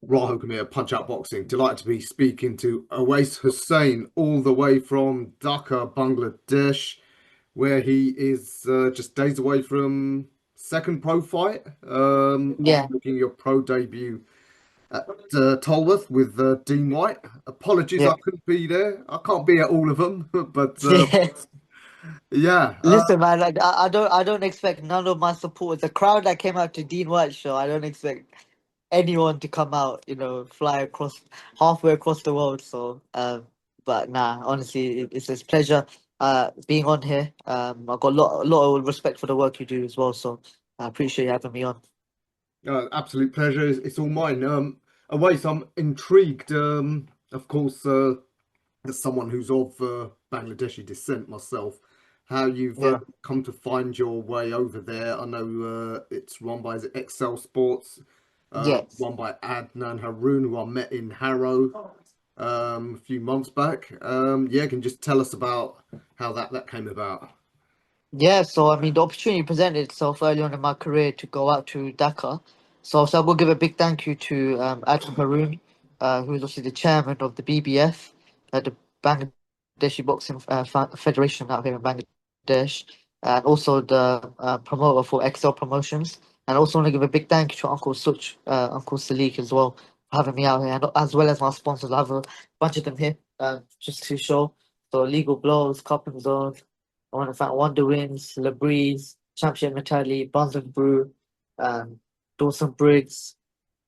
Rahul here, Punch Out Boxing. Delighted to be speaking to Awais Hussain, all the way from Dhaka, Bangladesh, where he is just days away from second pro fight after Yeah, making your pro debut at Tolworth with Dean White. Apologies, I yeah, couldn't be there. I can't be at all of them, but yeah. yeah, Listen, man, like I don't expect none of my supporters. The crowd that came out to Dean White's show, I don't expect anyone to come out, fly across halfway across the world. So, but nah, honestly, it's a pleasure being on here. I've got a lot of respect for the work you do as well. So I appreciate you having me on. absolute pleasure. It's all mine. Awais, I'm intrigued. Of course. As someone who's of Bangladeshi descent myself, how you've Yeah. come to find your way over there. I know it's run by, is it XCEL Sports, Yes. run by Adnan Haroon, who I met in Harrow a few months back. Yeah, can you just tell us about how that came about? Yeah, so I mean, the opportunity presented itself early on in my career to go out to Dhaka. So I will give a big thank you to Adam Haroon, who is also the chairman of the BBF, the Bangladeshi Boxing Federation out here in Bangladesh, and also the promoter for XL Promotions. And I also want to give a big thank you to Uncle Such, Uncle Salik as well, for having me out here, and as well as my sponsors. I have a bunch of them here, just to show. So Legal Blows, Cupping Zone. I want to thank Wonder Wins, Labreeze, Championship Mentality, Buns and Brew, um, Dawson Briggs.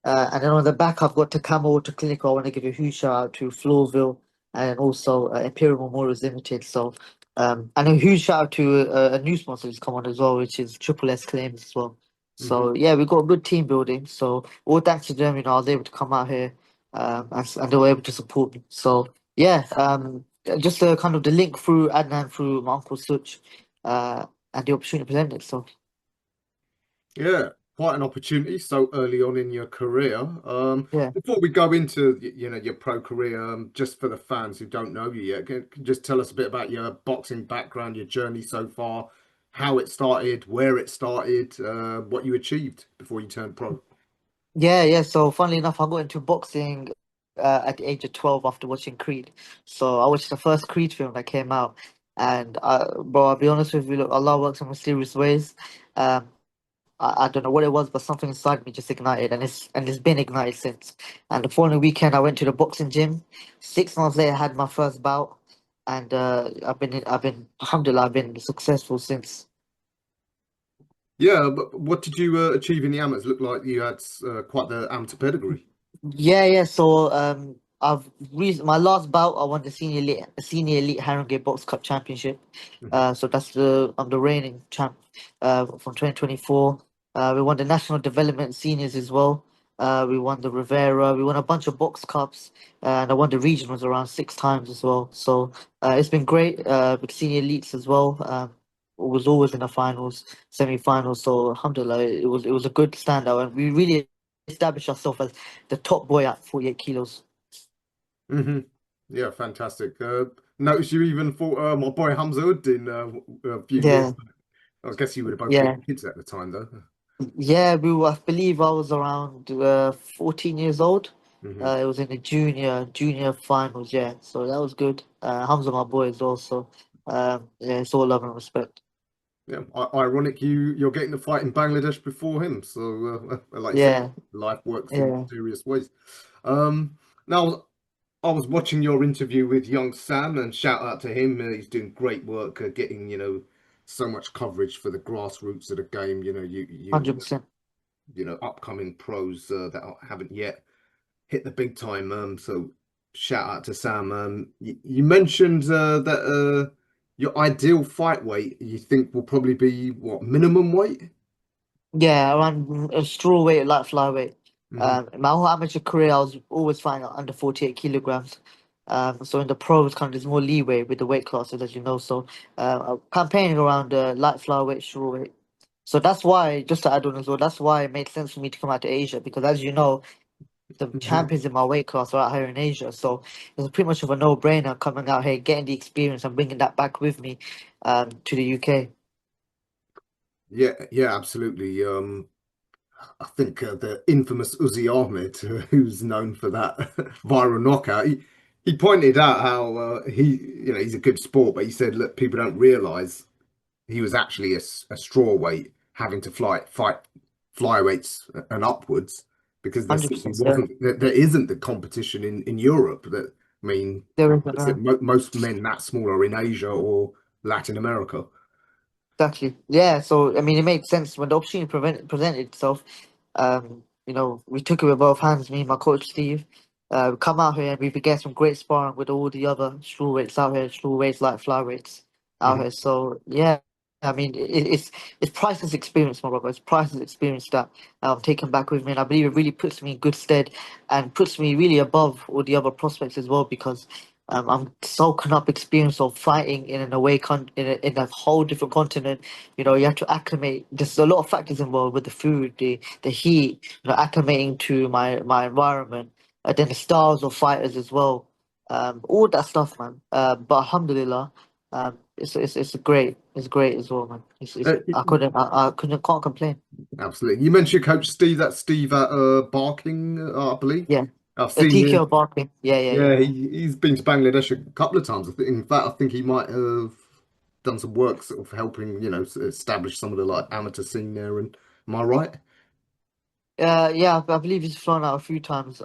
And then on the back, I've got Takama Water Clinic. I want to give a huge shout out to Floorville and also Imperial Memorials Limited. So, and a huge shout out to a new sponsor who's come on as well, which is Triple S Claims as well. Hmm. So, yeah, we've got a good team building. So, all thanks to them, I was able to come out here and they were able to support me. So, yeah, just kind of the link through Adnan, through my Uncle Such, uh, and the opportunity presented itself. Yeah, quite an opportunity so early on in your career. Yeah. Before we go into your pro career, just for the fans who don't know you yet, can you just tell us a bit about your boxing background, your journey so far, how it started, where it started, what you achieved before you turned pro? Yeah, yeah. So, funnily enough, I got into boxing at the age of 12 after watching Creed. So, I watched the first Creed film that came out. And, bro, I'll be honest with you, look, Allah works in mysterious ways. Um, I don't know what it was, but something inside me just ignited, and it's been ignited since. And the following weekend, I went to the boxing gym. 6 months later, I had my first bout, and alhamdulillah, I've been successful since. Yeah, but what did you achieve in the amateurs? Looked like you had quite the amateur pedigree. Yeah, yeah. So my last bout I won the senior elite Harringay Box Cup Championship. Mhm. So that's I'm the reigning champ from 2024. We won the National Development Seniors as well. We won the Rivera. We won a bunch of box cups, and I won the regionals around 6 times as well. So it's been great with senior elites as well. Was always in the finals, semi-finals. So alhamdulillah, it was a good standout, and we really established ourselves as the top boy at 48 kilos. Hmm. Yeah, fantastic. Notice you even fought my boy Hamza Uddin a few years Yeah, back. I guess you would have both been yeah, kids at the time, though. yeah. I believe I was around 14 years old. Hmm. It was in the junior finals. Yeah, so that was good. Hamza, my boy, as well. So yeah, it's all love and respect. Yeah, ironic you're getting the fight in Bangladesh before him. So, like you said, Yeah, life works in yeah, mysterious ways. Now I was watching your interview with young Sam, and shout out to him. He's doing great work, getting so much coverage for the grassroots of the game. You 100%. upcoming pros that haven't yet hit the big time. So shout out to Sam. You mentioned that your ideal fight weight you think will probably be what, minimum weight? Yeah, around a straw weight, light flyweight. Hmm. In my whole amateur career, I was always fighting at under 48 kilograms. So in the pros, kind of there's more leeway with the weight classes, as you know. So I'm campaigning around light flyweight, straw weight. So that's why, just to add on as well, that's why it made sense for me to come out to Asia because, as you know, the Hmm. champions in my weight class are out here in Asia. So it's pretty much of a no-brainer coming out here, getting the experience, and bringing that back with me to the UK. Yeah, yeah, absolutely. I think the infamous Uzi Ahmed, who's known for that viral knockout, he pointed out how he's a good sport, but he said, look, people don't realize he was actually a straw weight, having to fight flyweights and upwards because there simply 100%. Yeah, wasn't, there isn't the competition in Europe. That I mean, there is I said no. most men that small are in Asia or Latin America. Exactly. Yeah. So I mean, it made sense when the opportunity presented itself. We took it with both hands. Me and my coach Steve, we come out here and we began some great sparring with all the other strawweights out here, strawweights like flyweights out Mhm. here. So yeah, I mean, it's priceless experience, my brother. It's priceless experience that I'm taking back with me, and I believe it really puts me in good stead and puts me really above all the other prospects as well because. I'm soaking up experience of fighting in an in a whole different continent. You have to acclimate. There's a lot of factors involved with the food, the heat, acclimating to my environment, then the styles of fighters as well. All that stuff, man. But Alhamdulillah, it's great as well, man. Uh, I couldn't can't complain. Absolutely. You mentioned Coach Steve. That's Steve at Barking, I believe. Yeah, I've the seen TKO him. barking. Yeah. Yeah, he's been to Bangladesh a couple of times. In fact, I think he might have done some work sort of helping, establish some of the like amateur scene there. And am I right? Yeah, I believe he's flown out a few times.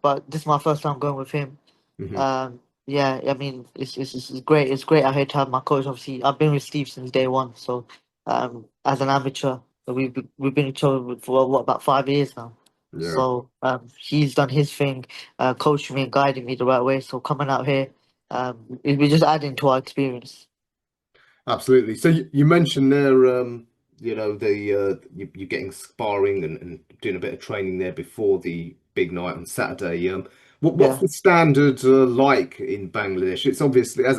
But this is my first time going with him. Hmm. Yeah, I mean, it's great. It's great. I had to have my coach. Obviously, I've been with Steve since day one. So, as an amateur, we've been each other for what about 5 years now. Yeah. So, he's done his thing, coaching me and guiding me the right way. So coming out here, we're just adding to our experience. Absolutely. So you mentioned there, you're getting sparring and doing a bit of training there before the big night on Saturday. What's Yeah. the standard like in Bangladesh? It's obviously, as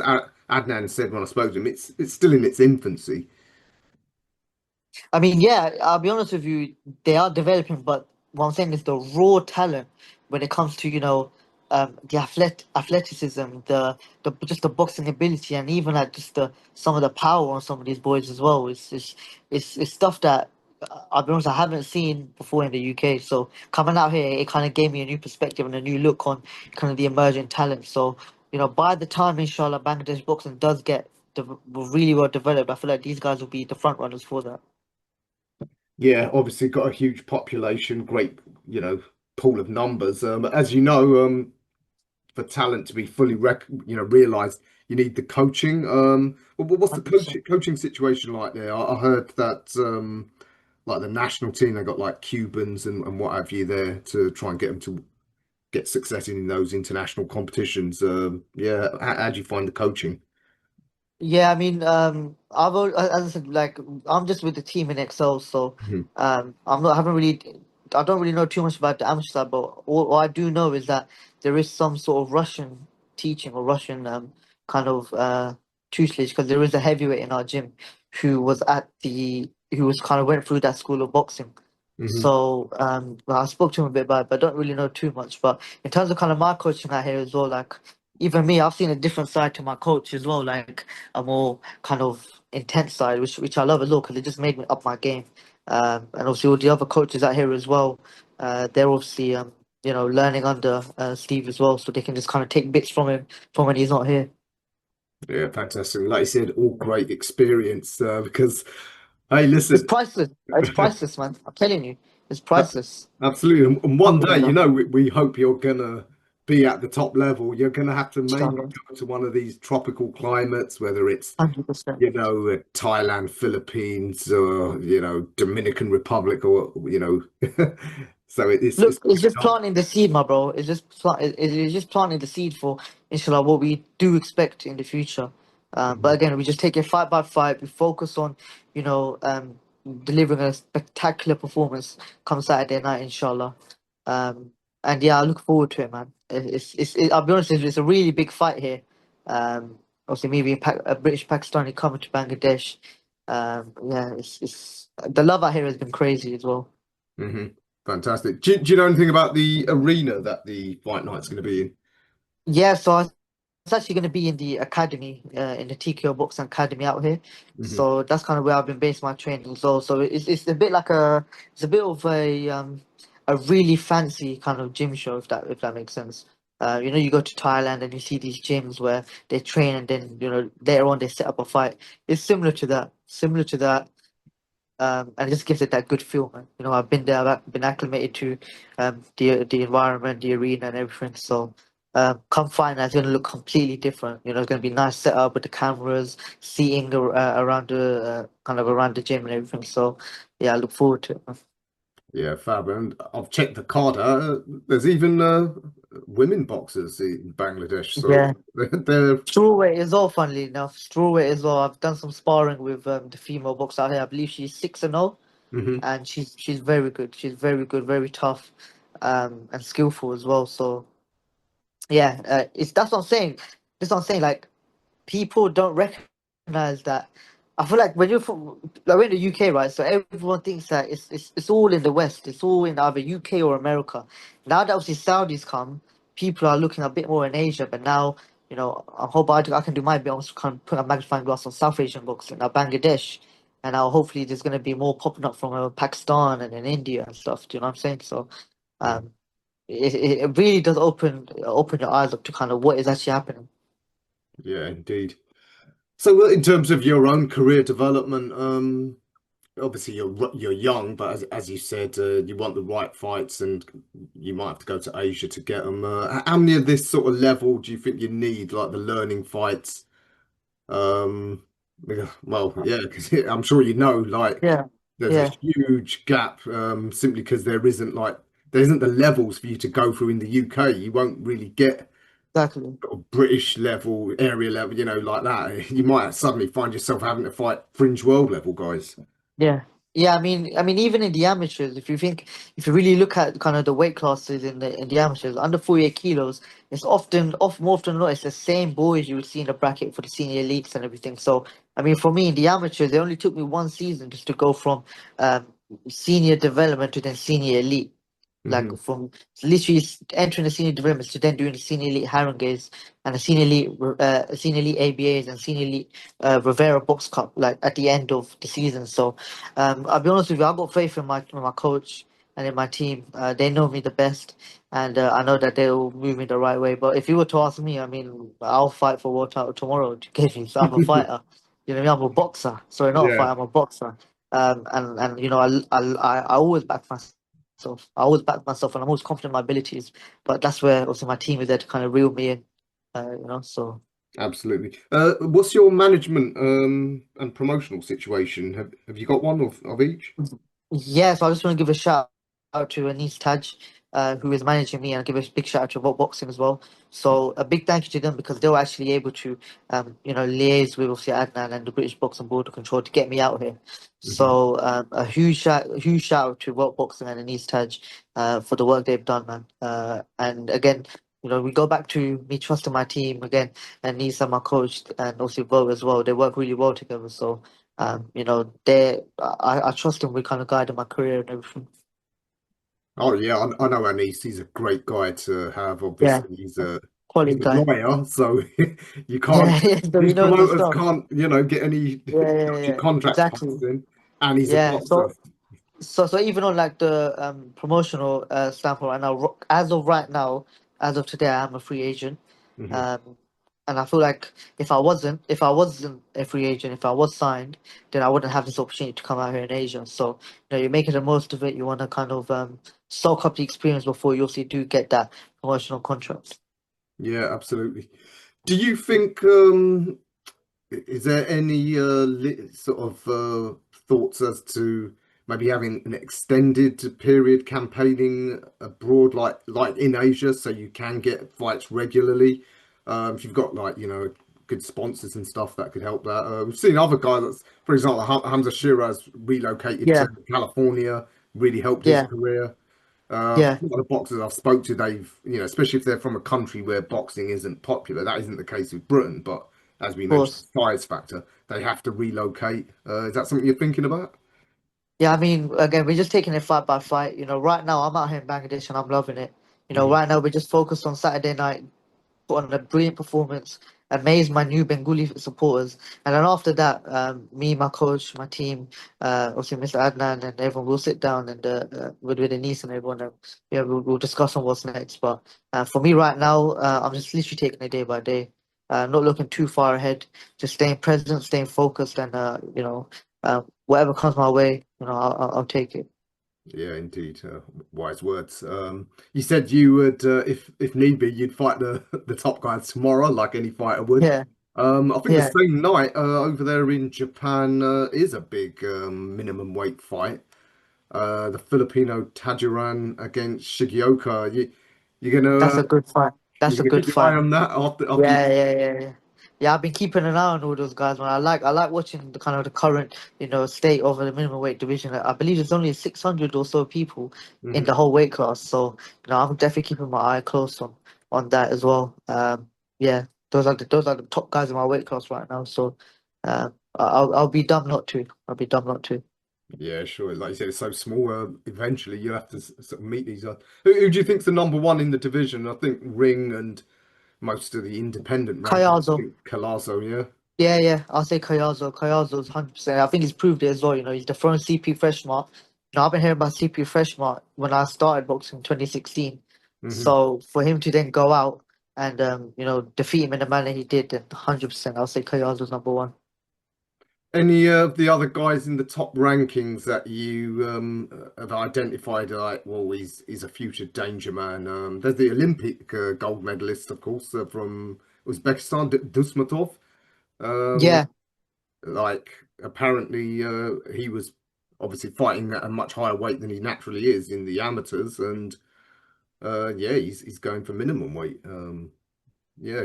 Adnan said when I spoke to him, it's still in its infancy. I mean, yeah, I'll be honest with you, they are developing, but what I'm saying is the raw talent when it comes to, the athleticism, the just the boxing ability, and even like just the some of the power on some of these boys as well. It's stuff that I'll be honest, I haven't seen before in the UK. So coming out here, it kind of gave me a new perspective and a new look on kind of the emerging talent. So, by the time, inshallah, Bangladesh boxing does get really well developed, I feel like these guys will be the front runners for that. Yeah, obviously got a huge population, great, pool of numbers. As you know, for talent to be fully realized, you need the coaching. What's the 100%. coaching situation like there? I heard that like the national team, they got like Cubans and what have you there to try and get them to get success in those international competitions. Yeah, how do you find the coaching? Yeah, I mean, as I said, like I'm just with the team in XCEL, so Mhm. I haven't really, I don't really know too much about the amateur side, but all I do know is that there is some sort of Russian teaching or Russian kind of tutelage because there is a heavyweight in our gym who was kind of went through that school of boxing. Hmm. So well, I spoke to him a bit about it, but I don't really know too much. But in terms of kind of my coaching out here as well, like even me, I've seen a different side to my coach as well, like a more kind of intense side, which I love as well because it just made me up my game. And obviously all the other coaches out here as well, they're obviously learning under Steve as well, so they can just kind of take bits from him from when he's not here. Yeah, fantastic. Like you said, all great experience because, hey, It's listen. priceless. It's priceless, man. I'm telling you, it's priceless. Absolutely. And one day, Alhamdulillah. we hope you're gonna be at the top level. You're gonna have to maybe Inshallah. go to one of these tropical climates, whether it's, 100%. Thailand, Philippines, or, Dominican Republic, or, so it's Look, it's just planting the seed, my bro. It's just planting the seed for inshallah what we do expect in the future. But Mhm. again, we just take it fight by fight. We focus on, you know, um, delivering a spectacular performance come Saturday night, inshallah. Um, and yeah, I look forward to it, man. I'll be honest, it's a really big fight here. Obviously, maybe a British Pakistani coming to Bangladesh. Yeah, it's the love out here has been crazy as well. Hmm. Fantastic. Do you know anything about the arena that the fight night's going to be in? Yeah, so I actually going to be in the academy, in the TKO Boxing Academy out here. Hmm. So that's kind of where I've been basing my training as well. So it's a bit like it's a bit of a really fancy kind of gym show, if that makes sense. You know, you go to Thailand and you see these gyms where they train and then, you know, later on they set up a fight. It's similar to that. And it just gives it that good feel, man. You know, I've been there, I've been acclimated to the environment, the arena, and everything. So, come find it's going to look completely different. You know, it's going to be nice setup with the cameras, seating around the kind of around the gym and everything. So, yeah, I look forward to it, man. Yeah, fab. And I've checked the card out. There's even women boxers in Bangladesh, so Yeah, they're. strawweight is all. Funnily enough, strawweight as well. I've done some sparring with the female boxer out here. I believe she's 6-0, Mhm. and she's very good. She's very good, very tough, and skillful as well. So. Yeah, it's that's what I'm saying. That's what I'm saying. Like people don't recognize that. I feel like when you're from like we're in the UK, right? So everyone thinks that it's all in the West. It's all in either UK or America. Now that obviously Saudis come, people are looking a bit more in Asia. But now, you know, I hope I can do my bit. I'm just kind of put a magnifying glass on South Asian boxing, now Bangladesh, and now hopefully there's going to be more popping up from Pakistan and in India and stuff. Do you know what I'm saying? So. Yeah, Um, it really does open your eyes up to kind of what is actually happening. yeah, indeed. So, in terms of your own career development, obviously you're young, but as you said, you want the right fights, and you might have to go to Asia to get them. How many of this sort of level do you think you need, like the learning fights? Um, yeah, well, yeah, because I'm sure you know, like Yeah, there's a yeah, huge gap, simply because there isn't the levels for you to go through in the UK. You won't really get exactly. sort of British level, area level, like that. You might suddenly find yourself having to fight fringe world level guys. Yeah. Yeah, I mean, even in the amateurs, if you really look at kind of the weight classes in the amateurs, under 48 kilos, it's more often than not, it's the same boys you would see in the bracket for the senior elites and everything. So, I mean, for me in the amateurs, it only took me one season just to go from um, senior development to then senior elite. Like Hmm. from literally entering the senior developments to then doing the senior elite Haringey's and the senior elite ABAs and senior elite Rivera Box Cup, like at the end of the season. So, I'll be honest with you, I've got faith in my coach and in my team. They know me the best, and I know that they'll move me the right way. But if you were to ask me, I mean, I'll fight for world title tomorrow to get me. So I'm a fighter. You know what I mean? I'm a boxer. Sorry, not a Yeah, fighter. I'm a boxer. And you know, I always back myself. I always back myself, and I'm always confident in my abilities. But that's where also my team is there to kind of reel me in. You know, so. absolutely. What's your management and promotional situation? Have you got one of each? Yeah, so I just want to give a shout out to Anis Taj, who is managing me, and give a big shout out to Vote Boxing as well. So a big thank you to them because they were actually able to, you know, liaise with obviously Adnan and the British Boxing Board of Control to get me out here. Hmm. So a huge shout out to Vote Boxing and Anis Taj, for the work they've done, man. And again, you know, we go back to me trusting my team again, and Nisa, my coach, and also Vote as well. They work really well together. So. You know, I trust him with kind of guiding my career and everything. Oh yeah, I know Anis. He's a great guy to have. Yeah, Obviously, he's quality a guy. lawyer, so you can't. Yeah, yeah, so he These knows his promoters stuff. can't, get any Yeah, yeah, dodgy yeah, contracts exactly. passed in. And he's a Yeah, boxer. so even on like the promotional standpoint right now, as of right now, as of today, I am a free agent. Hmm. Um, and I feel like if I wasn't a free agent, if I was signed, then I wouldn't have this opportunity to come out here in Asia. So, you know, you're making the most of it. You want to kind of soak up the experience before you also do get that promotional contract. Yeah, absolutely. Do you think is there any sort of thoughts as to maybe having an extended period campaigning abroad, like in Asia, so you can get fights regularly? If you've got good sponsors and stuff that could help that. We've seen other guys, for example, Hamza Shiraz relocated to Yeah, California, really helped his yeah, career. yeah, A lot of boxers I've spoke to, especially if they're from a country where boxing isn't popular. That isn't the case with Britain, but as we of mentioned, course. the size factor, they have to relocate. Is that something you're thinking about? Yeah, I mean, again, we're just taking it fight by fight. You know, right now I'm out here in Bangladesh and I'm loving it. You know, Hmm. right now we're just focused on Saturday night put on a brilliant performance, amazed my new Bengali supporters, and then after that, me, my coach, my team, obviously Mr. Adnan and everyone will sit down and with Denise and everyone, and yeah, we'll discuss on what's next. But for me right now, I'm just literally taking it day by day, not looking too far ahead, just staying present, staying focused, and whatever comes my way, I'll take it. Yeah, indeed. Wise words. You said you would, if need be, you'd fight the top guys tomorrow, like any fighter would. Yeah, I think the yeah, same night over there in Japan is a big minimum weight fight. The Filipino Tajiran against Shigioka. You're that's gonna a good fight. you That's a gonna good keep your eye fight. on that after you. Yeah, yeah, yeah, yeah. Yeah, I've been keeping an eye on all those guys, man. I like watching the kind of the current, state of the minimum weight division. I believe there's only 600 or so people in Mhm. the whole weight class. So, I'm definitely keeping my eye close on that as well. Yeah, those are the top guys in my weight class right now. So, I'll be dumb not to. I'll be dumb not to. Yeah, sure. Like you said, it's so small. Eventually, you'll have to sort of meet these. Who do you think's the number one in the division? I think Ring and most of the independent rankings. I Kayazo. think Colazo, yeah. Yeah, yeah, I'll say Kayazo. Kayazo's 100%. I think he's proved it as well. He's dethroned CP Freshmart. I've been hearing about CP Freshmart when I started boxing in 2016. Hmm. So for him to then go out and defeat him in the manner he did, then 100%, I'll say Kayazo's number one. Any of the other guys in the top rankings that you have identified, like, well, he's a future danger man. There's the Olympic gold medalist, of course, from Uzbekistan, Dusmatov. Um, Yeah, like, apparently, he was obviously fighting at a much higher weight than he naturally is in the amateurs, and yeah, he's going for minimum weight. Yeah,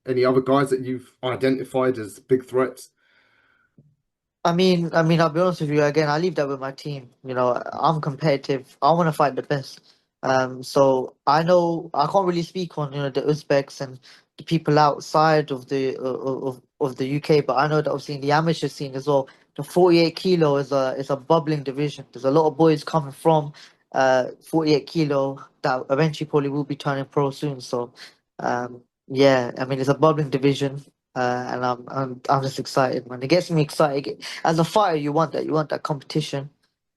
any other guys that you've identified as big threats? I mean, I'll be honest with you again. I leave that with my team. I'm competitive. I want to fight the best. So I know I can't really speak on the Uzbeks and the people outside of the UK, but I know that obviously in the amateur scene as well, the 48 kilo is a bubbling division. There's a lot of boys coming from 48 kilo that eventually probably will be turning pro soon. So yeah, I mean it's a bubbling division. And I'm just excited, man. It gets me excited. As a fighter, you want that. You want that competition.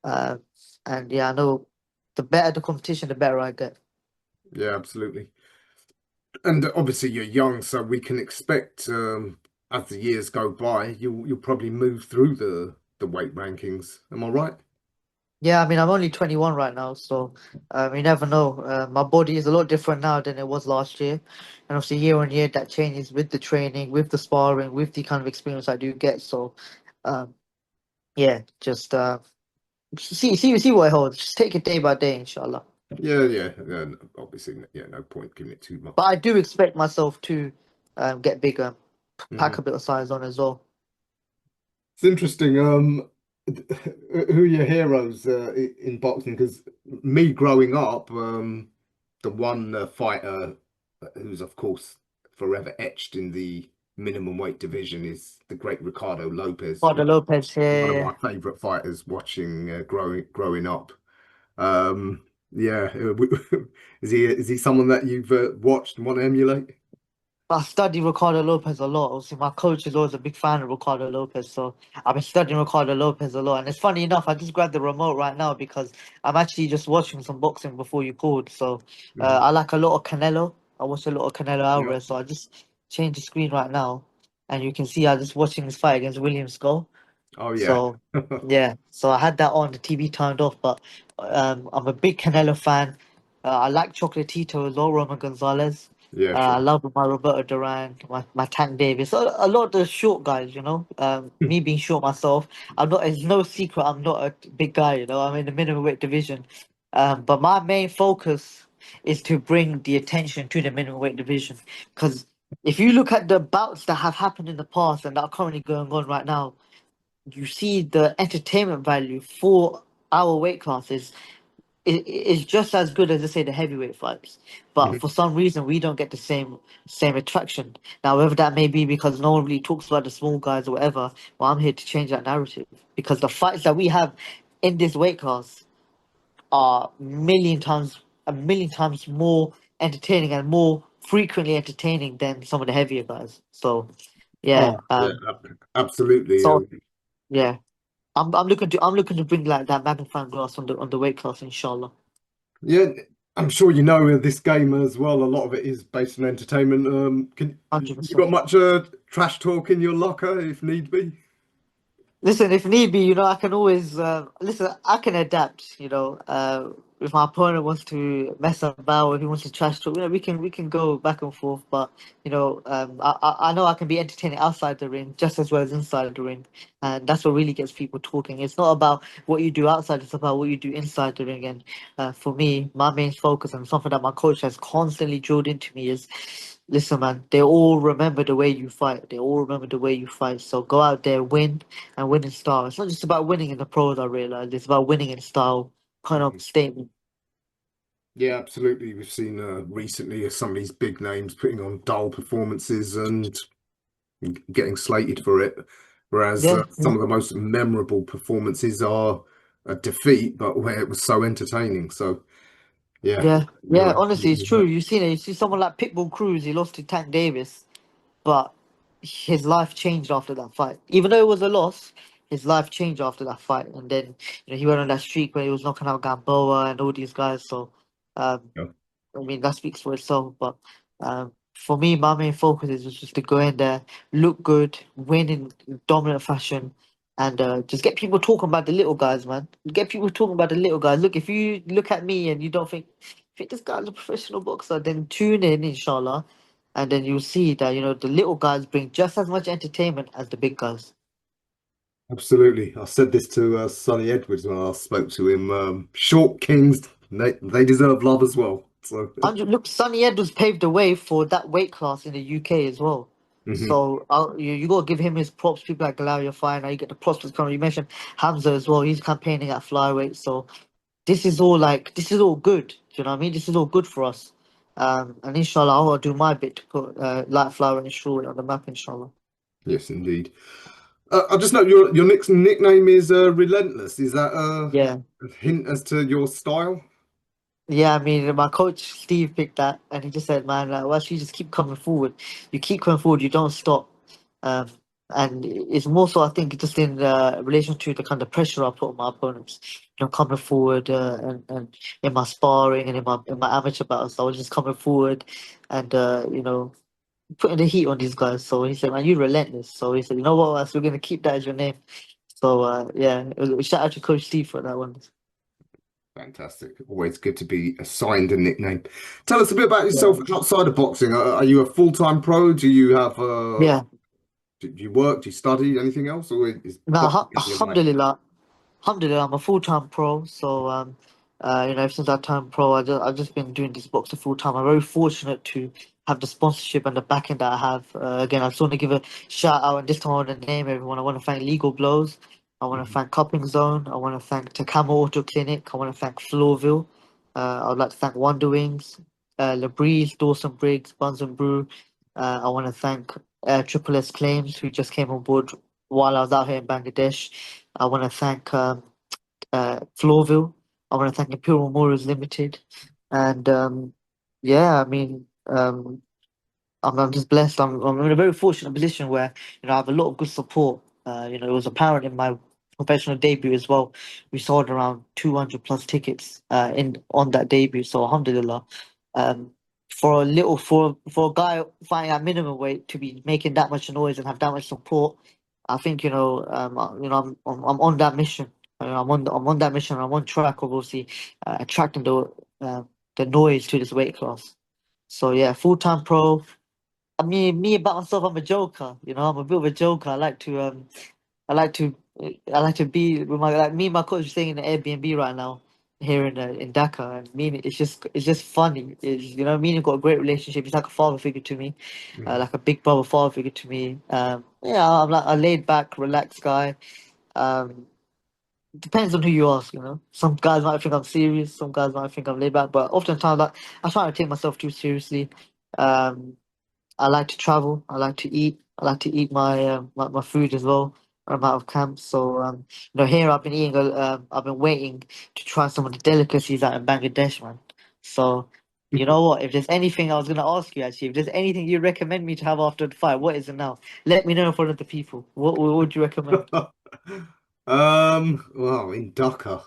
Uh, and yeah, I know the better the competition, the better I get. Yeah, absolutely. And obviously you're young, so we can expect as the years go by, you'll probably move through the weight rankings. Am I right? Yeah, I mean, I'm only 21 right now, so you never know. My body is a lot different now than it was last year. And obviously, year on year, that changes with the training, with the sparring, with the kind of experience I do get. So, um, yeah, just see what it holds. Just take it day by day, inshallah. Yeah, yeah. Obviously, yeah, no point giving it too But much. I do expect myself to get bigger, Hmm. pack a bit of size on as well. It's interesting. Who are your heroes in boxing? Because me growing up, the one fighter who's of course forever etched in the minimum weight division is the great Ricardo Lopez. Ricardo Lopez One of here. my favorite fighters watching growing up. Um, yeah, is he someone that you've watched and want to emulate? I study Ricardo Lopez a lot. Obviously, my coach is always a big fan of Ricardo Lopez, so I've been studying Ricardo Lopez a lot. And it's funny enough, I just grabbed the remote right now because I'm actually just watching some boxing before you called. So Hmm. I like a lot of Canelo. I watch a lot of Canelo Yeah. Alvarez. So I just changed the screen right now, and you can see I'm just watching this fight against William Skull. Oh yeah. So yeah, so I had that on, the TV turned off, but I'm a big Canelo fan. I like Chocolatito as well, Roman Gonzalez. Yeah, I sure. love my Roberto Duran, my Tank Davis. A lot of the short guys, me being short myself, I'm not. It's no secret I'm not a big guy. I'm in the minimum weight division, but my main focus is to bring the attention to the minimum weight division because if you look at the bouts that have happened in the past and that are currently going on right now, you see the entertainment value for our weight classes is just as good as, let's say, the heavyweight fights. But Mhm. for some reason, we don't get the same attraction. Now, whether that may be because no one really talks about the small guys or whatever, well, I'm here to change that narrative because the fights that we have in this weight class are a million times more entertaining and more frequently entertaining than some of the heavier guys. So yeah, Oh, yeah, absolutely. so yeah, I'm looking to bring like that magnifying glass on the weight class, inshallah. Yeah, I'm sure you know this game as well. A lot of it is based on entertainment. Can you 100%. got much trash talk in your locker if need be? Listen, if need be, I can always listen. I can adapt. If my opponent wants to mess about, or if he wants to trash talk, we can go back and forth. But I know I can be entertaining outside the ring just as well as inside the ring, and that's what really gets people talking. It's not about what you do outside; it's about what you do inside the ring. And for me, my main focus and something that my coach has constantly drilled into me is, listen, man, they all remember the way you fight. They all remember the way you fight. So go out there, win and win in style. It's not just about winning in the pros, I realize. It's about winning in style, kind of Mhm. statement. Yeah, absolutely. We've seen recently some of these big names putting on dull performances and getting slated for it, whereas Yeah, some yeah, of the most memorable performances are a defeat, but where it was so entertaining. So yeah, yeah, you're yeah. Honestly, it's absolutely true. right. You've seen it. You see someone like Pitbull Cruz, he lost to Tank Davis, but his life changed after that fight. Even though it was a loss, his life changed after that fight. And then, he went on that streak where he was knocking out Gamboa and all these guys. So, um, Yeah, I mean, that speaks for itself. But for me, my main focus is just to go in there, look good, win in dominant fashion, and just get people talking about the little guys, man. Get people talking about the little guys. Look, if you look at me and you don't think this guy's a professional boxer, then tune in, inshallah, and then you'll see that the little guys bring just as much entertainment as the big guys. absolutely. I said this to Sonny Edwards when I spoke to him. Short kings, they deserve love as well. So, 100. Look, Sonny Edwards paved the way for that weight class in the UK as well. mhm. So you got to give him his props. People like Galaria fine. Now you get the prospects coming. You mentioned Hamza as well. He's campaigning at flyweight. So this is all good. Do you know what I mean? This is all good for us. And inshallah, I'll do my bit to put light flyweight and short on the map. Inshallah. Yes, indeed. I just know your nickname is Relentless. Is that Yeah. a hint as to your style? Yeah, I mean, my coach Steve picked that, and he just said, "Man, well, you just keep coming forward. You keep coming forward. You don't stop." Um, and it's more so, I think, just in relation to the kind of pressure I put on my opponents. Coming forward, and in my sparring and in my amateur battles, I was just coming forward, and putting the heat on these guys. So he said, "Man, you relentless." So he said, "You know what, Wes, we're gonna keep that as your name." So yeah, shout out to Coach Steve for that one. Fantastic. Always good to be assigned a nickname. Tell us a bit about yourself Yeah, outside of boxing. Are you a full-time pro? Do you have yeah. do you work? Do you study anything else, or is Now, boxing your life? alhamdulillah. Alhamdulillah, I'm a full-time pro. So, ever since I turned pro, I've just been doing this boxing full time. I'm very fortunate to have the sponsorship and the backing that I have. Again, I just want to give a shout out, and this time I want to name everyone. I want to thank Legal Blows. I want to Mhm. thank Cupping Zone. I want to thank Takamo Auto Clinic. I want to thank Floorville. I would like to thank Wonder Wings, Labreeze, Dawson Briggs, Buns and Brew. I want to thank Triple S Claims, who just came on board while I was out here in Bangladesh. I want to thank Floorville. I want to thank Imperial Morals Limited. And yeah, I mean, I'm just blessed. I'm in a very fortunate position where I have a lot of good support. It was apparent in my professional debut as well. We sold around 200 plus tickets in on that debut. So alhamdulillah, um, for a guy fighting at minimum weight to be making that much noise and have that much support, I think I'm on that mission. I'm on that mission. I'm on track of obviously attracting the noise to this weight class. So yeah, full time pro. I mean, me about myself, I'm a joker. I'm a bit of a joker. I like to, I like to be with me and my coach are staying in the Airbnb right now here in Dhaka, and me, it's just funny. Me and him got a great relationship. He's like a father figure to me, Mhm. like a big brother father figure to me. Yeah, I'm like a laid back, relaxed guy. Um, depends on who you ask. Some guys might think I'm serious, some guys might think I'm laid back, but oftentimes, like, I try not to take myself too seriously. Um, I like to travel. I like to eat. I like to eat my food as well when I'm out of camp. So here I've been eating. I've been waiting to try some of the delicacies out in Bangladesh, man. So You know what? If there's anything I was gonna ask you actually, if there's anything you recommend me to have after the fight, what is it now? Let me know in front of the people. What would you recommend? Well, in Dhaka,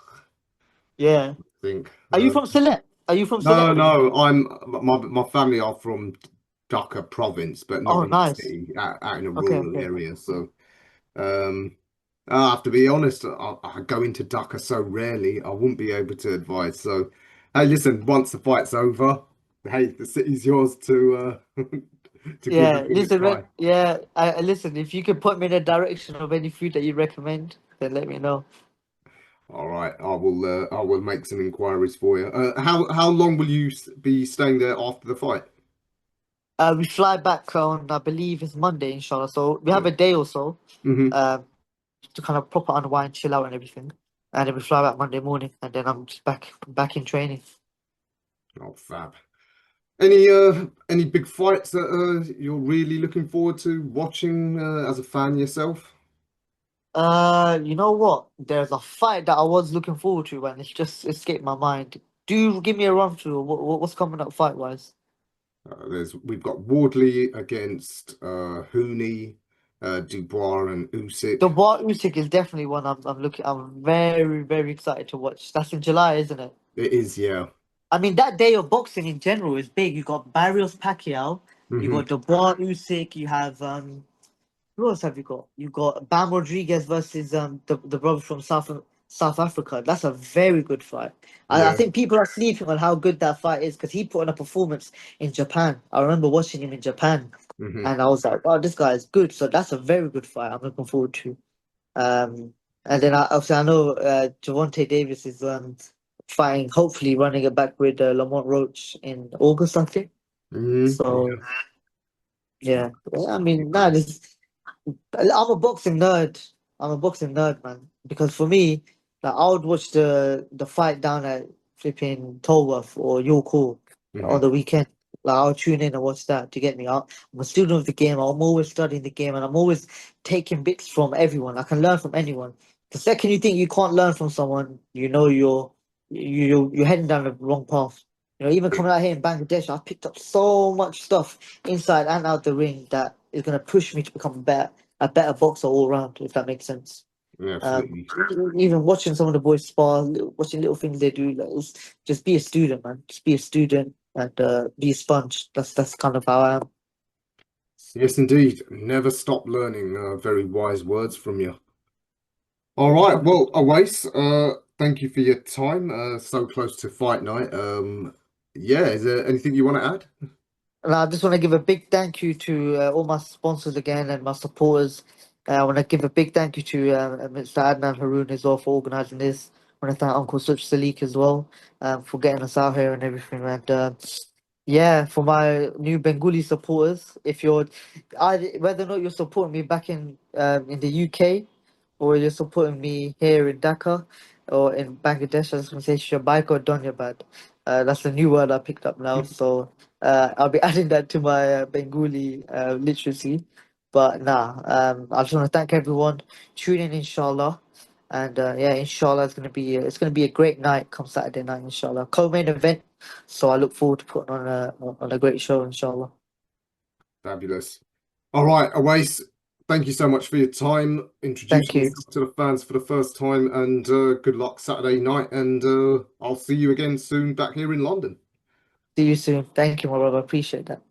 Yeah. I think. Are you from Sylhet? Are you from Sylhet No, originally? no, my family are from Dhaka province, but not Oh, in the nice. city, out in a Okay, rural okay. area. So, um, I have to be honest, I go into Dhaka so rarely, I wouldn't be able to advise. So, hey, listen, once the fight's over, hey, the city's yours to to give Yeah, everything a listen, try. yeah, listen, if you could put me in a direction of any food that you recommend, then let me know. All right, I will make some inquiries for you. How long will you be staying there after the fight? We fly back on, I believe it's Monday, inshallah. So we have Yeah. a day or so, Hmm. um, to kind of proper unwind, chill out, and everything. And then we fly back Monday morning, and then I'm just back in training. Oh, fab. Any big fights that you're really looking forward to watching as a fan yourself? You know what? There's a fight that I was looking forward to, and it's just escaped my mind. Do give me a run through. What's coming up fight wise? We've got Wardley against Hooney, Dubois and Usyk. The Bart Usyk is definitely one I'm looking. I'm very excited to watch. That's in July, isn't it? It is, yeah. I mean, that day of boxing in general is big. You got Barrios Pacquiao, you Hmm. got Dubois Usyk, you have who else have you got? You got Bam Rodriguez versus the brother from South Africa. That's a very good fight. I Yeah. think people are sleeping on how good that fight is because he put on a performance in Japan. I remember watching him in Japan, Hmm. and I was like, "Oh, this guy is good." So that's a very good fight. I'm looking forward to. And then obviously I know Javante Davis is fighting, hopefully running it back with Lamont Roach in August, I think. Hmm. So Yeah. yeah, I mean, nah, Great. this I'm a boxing nerd. I'm a boxing nerd, man. Because for me, like I would watch the fight down at flipping Tolworth or York Hall on Hmm. the weekend. Like I'll tune in and watch that to get me out. I'm a student of the game. I'm always studying the game, and I'm always taking bits from everyone. I can learn from anyone. The second you think you can't learn from someone, you know you're heading down the wrong path. You know, even coming out here in Bangladesh, I've picked up so much stuff inside and out the ring that is going to push me to become a better boxer all around, if that makes sense. Yeah, Um, absolutely. even watching some of the boys spar, watching little things they do, like, just be a student, man. Just be a student and be a sponge. That's kind of how I am. Yes, indeed. Never stop learning. Very wise words from you. All right. Well, Awais, thank you for your time. So close to fight night. Yeah, is there anything you want to add? And I just want to give a big thank you to all my sponsors again and my supporters. I want to give a big thank you to Mr. Adnan Haroon as well for organising this. I want to thank Uncle Such Salik as well for getting us out here and everything. And yeah, for my new Bengali supporters, if you're, whether or not you're supporting me back in the UK or you're supporting me here in Dhaka or in Bangladesh, I was going to say Shabaik or Donyabad. That's a new word I picked up now. So I'll be adding that to my Bengali literacy. But nah, I just want to thank everyone. Tune in, inshallah. And yeah, inshallah, it's gonna be a great night come Saturday night, inshallah. Co-main event, so I look forward to putting on a great show, inshallah. Fabulous. All right, Awais, thank you so much for your time Thank introducing you. yourself to the fans for the first time, and good luck Saturday night. And I'll see you again soon back here in London. See you soon. Thank you, my brother. Appreciate that.